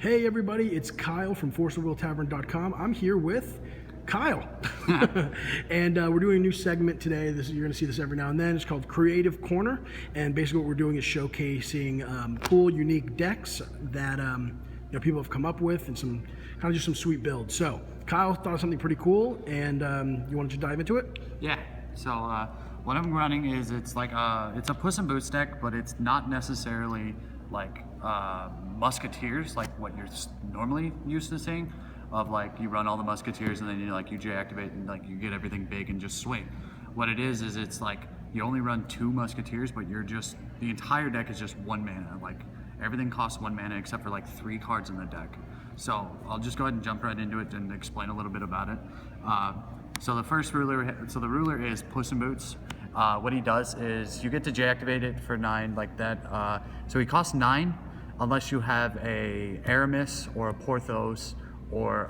Hey everybody, it's Kyle from ForceOfWillTavern.com. I'm here with Kyle. And we're doing a new segment today. You're going to see this every now and then. It's called Creative Corner. And basically what we're doing is showcasing cool, unique decks that people have come up with and some kind of just some sweet builds. So Kyle thought of something pretty cool, and you want to dive into it? Yeah. So what I'm running is it's a Puss in Boots deck, but it's not necessarily like Musketeers, like what you're normally used to seeing, of like you run all the Musketeers and then you J-activate and like you get everything big and just swing. What it is it's like you only run 2 Musketeers, but the entire deck is just 1 mana. Like everything costs 1 mana except for like 3 cards in the deck. So I'll just go ahead and jump right into it and explain a little bit about it. So the first ruler, the ruler is Puss in Boots. What he does is you get to J-activate it for 9 like that. So he costs 9 unless you have a Aramis or a Porthos or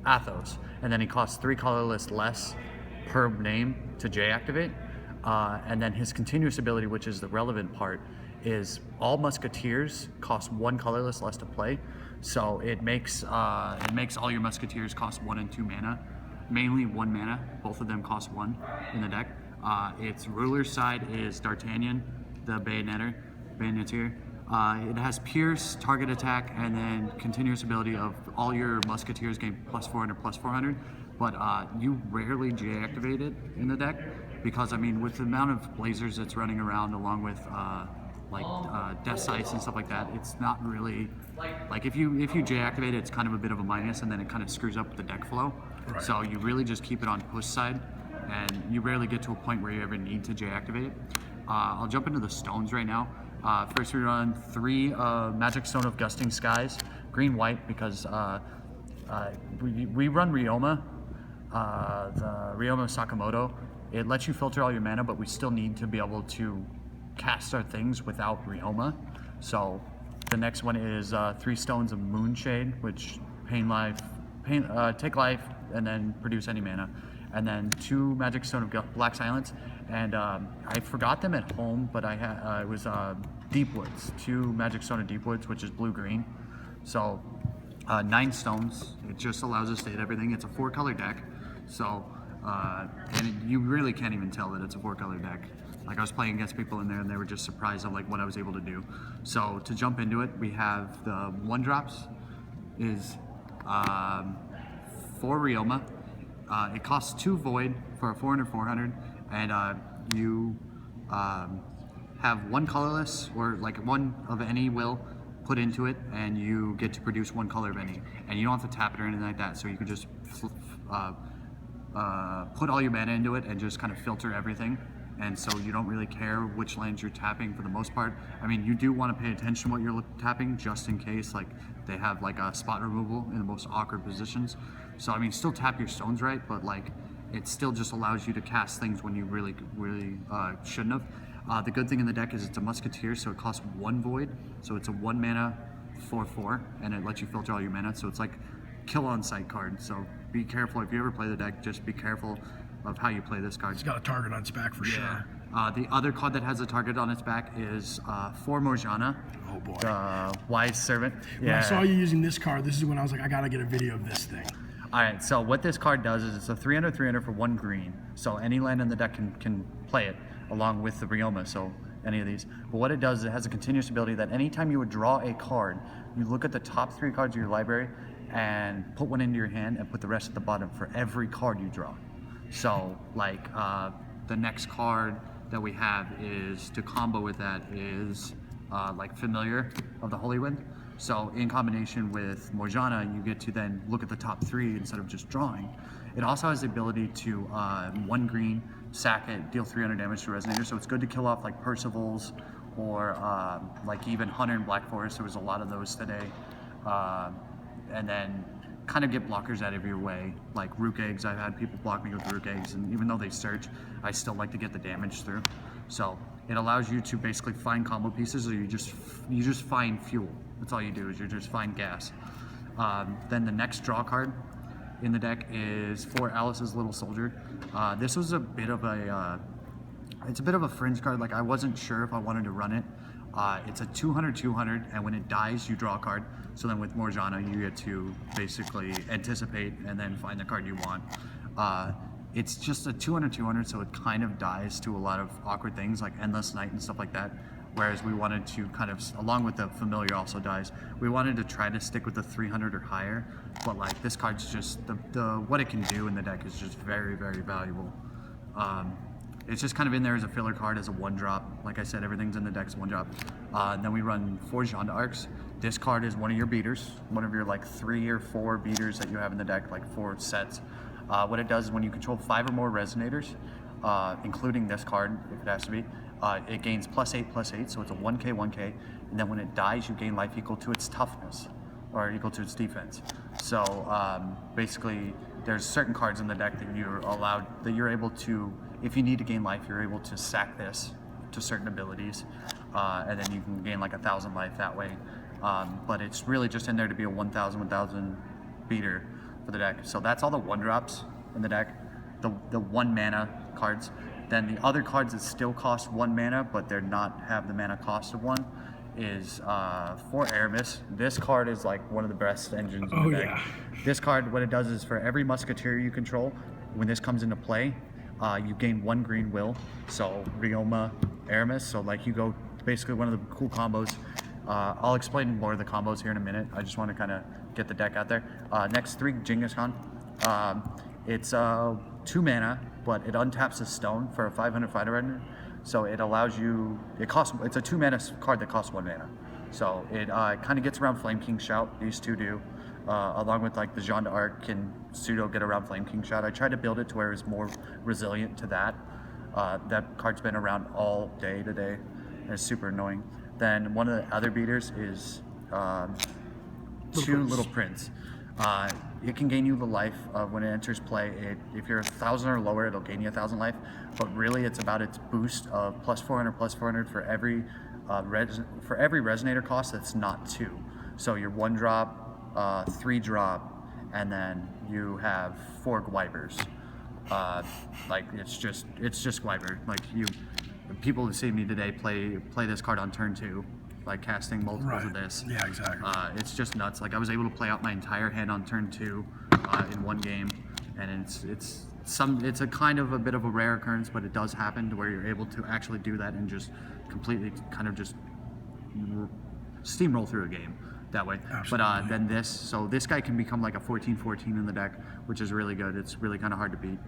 Athos, and then he costs 3 colorless less per name to J-activate. And then his continuous ability, which is the relevant part, is all Musketeers cost 1 colorless less to play. So it makes all your Musketeers cost 1 and 2 mana, mainly 1 mana. Both of them cost 1 in the deck. Its ruler's side is D'Artagnan, the Bayonetter. It has Pierce, target attack, and then continuous ability of all your Musketeers gain +400, +400. But you rarely J-activate it in the deck because, I mean, with the amount of lasers that's running around, along with Death Sights and stuff like that, it's not really like if you J-activate it, it's kind of a bit of a minus, and then it kind of screws up the deck flow. Right. So you really just keep it on Puss side, and you rarely get to a point where you ever need to J-activate it. I'll jump into the stones right now. First we run 3 Magic Stone of Gusting Skies, green-white, because we run Ryoma, the Ryoma Sakamoto. It lets you filter all your mana, but we still need to be able to cast our things without Ryoma. So the next one is 3 Stones of Moonshade, which take life and then produce any mana. And then 2 Magic Stone of Black Silence, and I forgot them at home, but I had it was Deep Woods, 2 Magic Stone of Deep Woods, which is blue-green. So 9 stones. It just allows us to hit everything. It's a 4-color deck, so you really can't even tell that it's a 4-color deck. Like, I was playing against people in there, and they were just surprised at like what I was able to do. So to jump into it, we have the 1-drops is 4 Ryoma. It costs 2 Void for a 400/400, and you have 1 colorless, or like 1 of any will put into it, and you get to produce 1 color of any, and you don't have to tap it or anything like that. So you could just put all your mana into it and just kind of filter everything. And so you don't really care which lands you're tapping for the most part. I mean, you do want to pay attention to what you're tapping, just in case like they have like a spot removal in the most awkward positions. So I mean, still tap your stones right, but like it still just allows you to cast things when you really shouldn't have. The good thing in the deck is it's a Musketeer, so it costs 1 Void. So it's a 1 mana 4/4, and it lets you filter all your mana. So it's like kill on sight card. So be careful if you ever play the deck. Just be careful of how you play this card. It's got a target on its back for sure. The other card that has a target on its back is 4 Morgiana. Oh boy. The Wise Servant. When I saw you using this card, this is when I was like, I gotta get a video of this thing. Alright, so what this card does is it's a 300/300 for 1 green. So any land in the deck can play it, along with the Ryoma, so any of these. But what it does is it has a continuous ability that anytime you would draw a card, you look at the top 3 cards of your library and put 1 into your hand and put the rest at the bottom for every card you draw. So like the next card that we have is to combo with that is like Familiar of the Holy Wind. So in combination with Morgiana, you get to then look at the top 3 instead of just drawing. It also has the ability to 1 green, sack it, deal 300 damage to resonators. So it's good to kill off like Percival's or like even Hunter and Black Forest. There was a lot of those today. And then kind of get blockers out of your way, like Rook Eggs. I've had people block me with Rook Eggs, and even though they search, I still like to get the damage through. So it allows you to basically find combo pieces, or you just find fuel. That's all you do, is you just find gas. Then the next draw card in the deck is for Alice's Little Soldier. This was a bit of a it's a bit of a fringe card. Like, I wasn't sure if I wanted to run it It's a 200, and when it dies, you draw a card. So then with Morgiana, you get to basically anticipate and then find the card you want. It's just a 200, so it kind of dies to a lot of awkward things like Endless Night and stuff like that. Whereas we wanted to kind of, along with the familiar also dies, we wanted to try to stick with the 300 or higher. But like this card's just, the what it can do in the deck is just very, very valuable. It's just kind of in there as a filler card, as a 1-drop. Like I said, everything's in the deck's 1-drop. And then we run 4 Jeanne d'Arcs. This card is one of your beaters, one of your like 3 or 4 beaters that you have in the deck, like 4 sets. What it does is when you control 5 or more resonators, including this card, if it has to be, it gains +8/+8, so it's a 1k, 1k, and then when it dies, you gain life equal to its toughness, or equal to its defense. So basically, there's certain cards in the deck that you're able to, if you need to gain life, you're able to sack this to certain abilities, and then you can gain like 1,000 life that way. But it's really just in there to be a 1,000 beater for the deck. So that's all the 1-drops in the deck, the 1 mana cards. Then the other cards that still cost 1 mana, but they're not have the mana cost of 1, is for Aramis. This card is like one of the best engines in the deck. Yeah. This card, what it does is for every Musketeer you control, when this comes into play, you gain 1 green will. So Ryoma, Aramis. So like you go basically one of the cool combos. I'll explain more of the combos here in a minute. I just want to kind of get the deck out there. Next 3, Genghis Khan. It's 2 mana, but it untaps a stone for a 500 fighter render. So it allows you, it's a 2 mana card that costs 1 mana. So it kind of gets around Flame King Shout, these 2 do. Along with like the Jeanne d'Arc can pseudo get around Flame King Shout. I tried to build it to where it's more resilient to that. That card's been around all day today, and it's super annoying. Then one of the other beaters is Little Prince. It can gain you the life when it enters play. If you're 1,000 or lower, it'll gain you 1,000 life. But really, it's about its boost of +400 for every resonator cost that's not 2. So your 1-drop, 3-drop, and then you have 4 Gwibers. Like it's just Gwiber. Like people who see me today play this card on turn 2, like casting multiples of this. Yeah, exactly. It's just nuts. Like I was able to play out my entire hand on turn 2 in 1 game, and it's a kind of a bit of a rare occurrence, but it does happen to where you're able to actually do that and just completely kind of just steamroll through a game that way. Absolutely. But then this guy can become like a 14/14 in the deck, which is really good. It's really kind of hard to beat.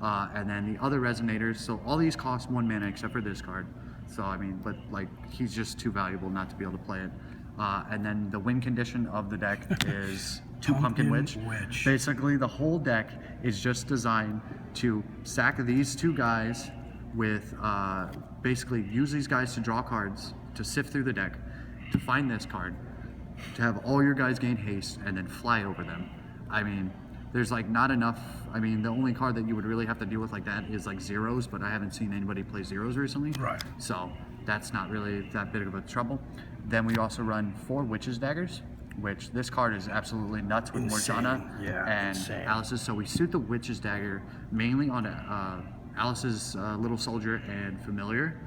And then the other resonators, so all these cost 1 mana except for this card. So I mean, but like he's just too valuable not to be able to play it. And then the win condition of the deck is 2 Pumpkin Witch. Basically, the whole deck is just designed to sack these 2 guys with basically use these guys to draw cards, to sift through the deck, to find this card, to have all your guys gain haste, and then fly over them. I mean, there's like not enough. I mean, the only card that you would really have to deal with like that is like zeros, but I haven't seen anybody play zeros recently. Right. So that's not really that big of a trouble. Then we also run 4 Witch's Daggers, which this card is absolutely nuts with Morgiana and Alice's. So we suit the Witch's Dagger mainly on Alice's Little Soldier and Familiar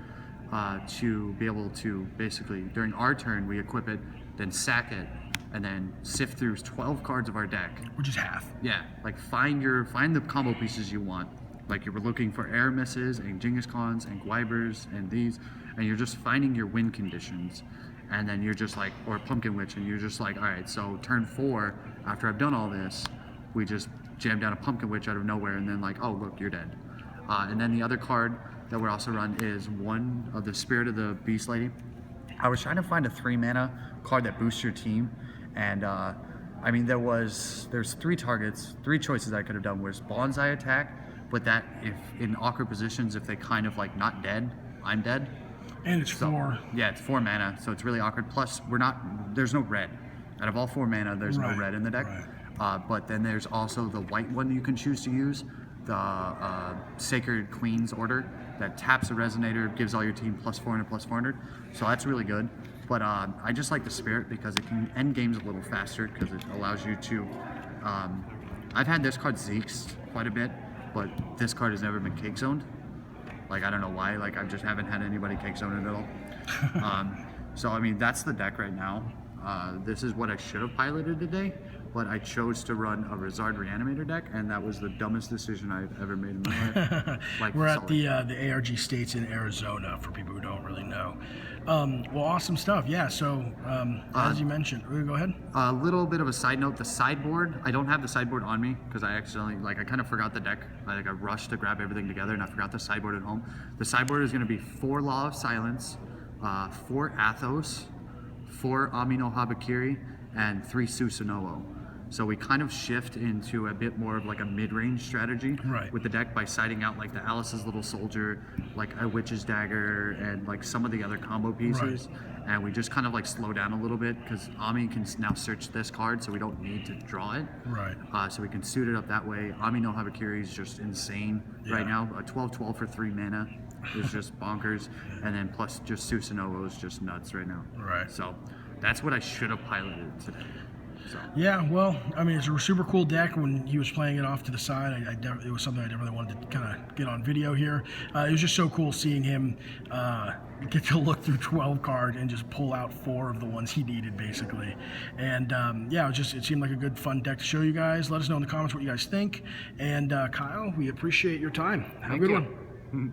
to be able to basically, during our turn, we equip it, then sack it, and then sift through 12 cards of our deck. Which is half. Yeah, like find the combo pieces you want. Like you were looking for Aramises and Genghis Khans and Gwibers and these, and you're just finding your win conditions. And then you're just like, or Pumpkin Witch, and you're just like, all right, so turn 4, after I've done all this, we just jam down a Pumpkin Witch out of nowhere, and then like, oh, look, you're dead. And then the other card that we also run is one of the Spirit of the Beast Lady. I was trying to find a 3 mana card that boosts your team, and I mean, there's 3 targets, 3 choices I could have done. Was Bonsai attack, but that if in awkward positions, if they kind of like not dead, I'm dead. And it's 4. Yeah, it's 4 mana, so it's really awkward. Plus, there's no red. Out of all 4 mana, there's no red in the deck. Right. But then there's also the white one you can choose to use, the Sacred Queen's Order, that taps a resonator, gives all your team +400/+400. So that's really good. But I just like the Spirit because it can end games a little faster because it allows you to. I've had this card Zeke's quite a bit, but this card has never been cake zoned. Like, I don't know why. Like, I just haven't had anybody cake zone it at all. So I mean, that's the deck right now. This is what I should have piloted today, but I chose to run a Rizard Reanimator deck, and that was the dumbest decision I've ever made in my life. Like, We're at the ARG States in Arizona, for people who don't really know. Well, awesome stuff. Yeah, so as you mentioned, go ahead. A little bit of a side note, the sideboard, I don't have the sideboard on me because I accidentally, I kind of forgot the deck. I rushed to grab everything together and I forgot the sideboard at home. The sideboard is going to be 4 Law of Silence, 4 Athos, 4 Amino Habakiri, and 3 Susanoo. So we kind of shift into a bit more of like a mid-range strategy with the deck by siding out like the Alice's Little Soldier, like a Witch's Dagger, and like some of the other combo pieces. And we just kind of like slow down a little bit because Ami can now search this card, so we don't need to draw it. So we can suit it up that way. Ami no Habakiri is just insane right now. A 12/12 for 3 mana is just bonkers. And then plus just Susanoo is just nuts right now. So that's what I should have piloted today. So. Yeah, well, I mean, it's a super cool deck. When he was playing it off to the side, it was something I definitely wanted to kind of get on video here. It was just so cool seeing him get to look through 12 cards and just pull out 4 of the ones he needed, basically. And yeah, it seemed like a good, fun deck to show you guys. Let us know in the comments what you guys think. And Kyle, we appreciate your time. Have a good one.